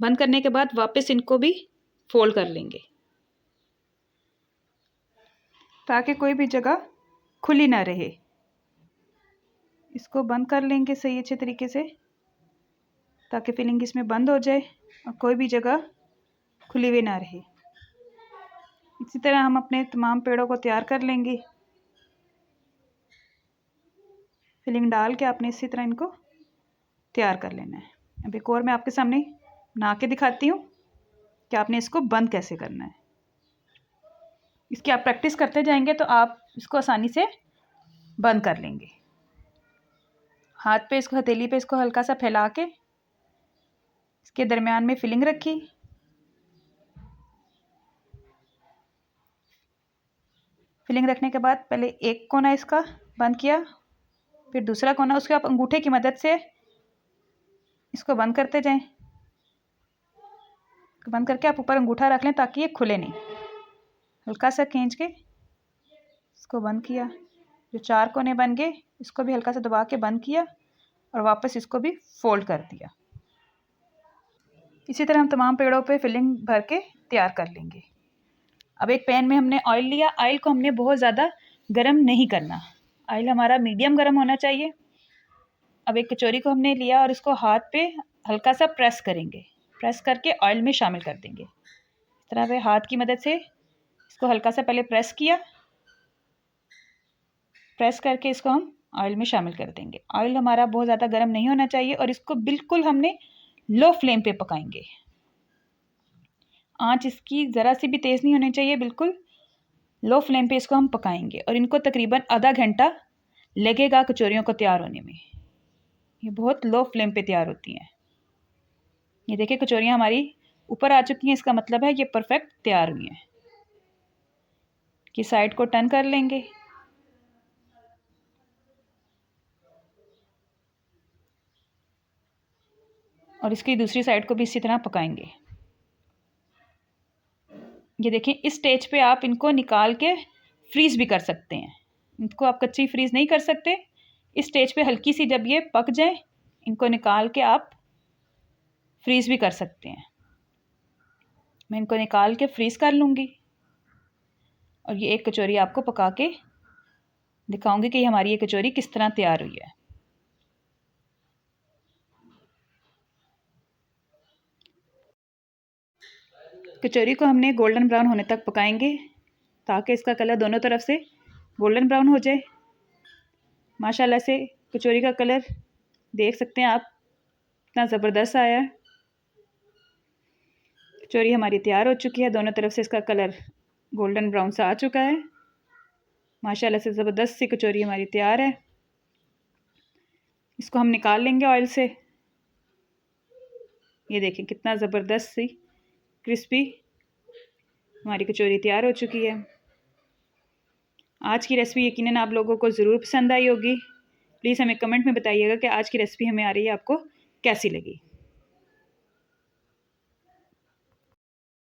बंद करने के बाद वापस इनको भी फोल्ड कर लेंगे ताकि कोई भी जगह खुली ना रहे। इसको बंद कर लेंगे सही अच्छे तरीके से ताकि फिलिंग इसमें बंद हो जाए और कोई भी जगह खुली हुई ना रहे। इसी तरह हम अपने तमाम पेड़ों को तैयार कर लेंगे। फिलिंग डाल के आपने इसी तरह इनको तैयार कर लेना है। अब एक और मैं आपके सामने बना के दिखाती हूँ कि आपने इसको बंद कैसे करना है। इसकी आप प्रैक्टिस करते जाएंगे तो आप इसको आसानी से बंद कर लेंगे। हाथ पे इसको, हथेली पे इसको हल्का सा फैला के इसके दरमियान में फिलिंग रखी। फिलिंग रखने के बाद पहले एक कोना इसका बंद किया, फिर दूसरा कोना, उसके आप अंगूठे की मदद से इसको बंद करते जाएं। बंद करके आप ऊपर अंगूठा रख लें ताकि ये खुले नहीं। हल्का सा खींच के इसको बंद किया। जो 4 कोने बन गए इसको भी हल्का सा दबा के बंद किया और वापस इसको भी फोल्ड कर दिया। इसी तरह हम तमाम पेड़ों पे फिलिंग भर के तैयार कर लेंगे। अब एक पैन में हमने ऑयल लिया। ऑयल को हमने बहुत ज़्यादा गर्म नहीं करना, ऑयल हमारा मीडियम गर्म होना चाहिए। अब एक कचौरी को हमने लिया और इसको हाथ पे हल्का सा प्रेस करेंगे, प्रेस करके ऑयल में शामिल कर देंगे। इस तरह से हाथ की मदद से इसको हल्का सा पहले प्रेस किया, प्रेस करके इसको हम ऑयल में शामिल कर देंगे। ऑयल हमारा बहुत ज़्यादा गर्म नहीं होना चाहिए और इसको बिल्कुल हमने लो फ्लेम पे पकाएंगे। आंच इसकी ज़रा सी भी तेज़ नहीं होनी चाहिए, बिल्कुल लो फ्लेम पे इसको हम पकाएंगे और इनको तकरीबन आधा घंटा लगेगा कचौरियों को तैयार होने में। ये बहुत लो फ्लेम पे तैयार होती हैं। ये देखिए कचौरियाँ हमारी ऊपर आ चुकी हैं, इसका मतलब है ये परफेक्ट तैयार हुई हैं। कि साइड को टर्न कर लेंगे। और इसकी दूसरी साइड को भी इसी तरह पकाएंगे। ये देखिए इस स्टेज पे आप इनको निकाल के फ्रीज़ भी कर सकते हैं। इनको आप कच्ची फ्रीज़ नहीं कर सकते। इस स्टेज पे हल्की सी जब ये पक जाए इनको निकाल के आप फ्रीज़ भी कर सकते हैं। मैं इनको निकाल के फ्रीज़ कर लूँगी और ये एक कचौरी आपको पका के दिखाऊंगी कि हमारी ये कचौरी किस तरह तैयार हुई है। कचौरी को हमने गोल्डन ब्राउन होने तक पकाएंगे ताकि इसका कलर दोनों तरफ से गोल्डन ब्राउन हो जाए। माशाल्लाह से कचौरी का कलर देख सकते हैं आप, इतना ज़बरदस्त आया है। कचौरी हमारी तैयार हो चुकी है, दोनों तरफ से इसका कलर गोल्डन ब्राउन सा आ चुका है। माशाल्लाह से ज़बरदस्त सी कचौरी हमारी तैयार है। इसको हम निकाल लेंगे ऑयल से। ये देखें कितना ज़बरदस्त सी क्रिस्पी हमारी कचौरी तैयार हो चुकी है। आज की रेसिपी यकीनन आप लोगों को ज़रूर पसंद आई होगी। प्लीज़ हमें कमेंट में बताइएगा कि आज की रेसिपी हमें आ रही है आपको कैसी लगी।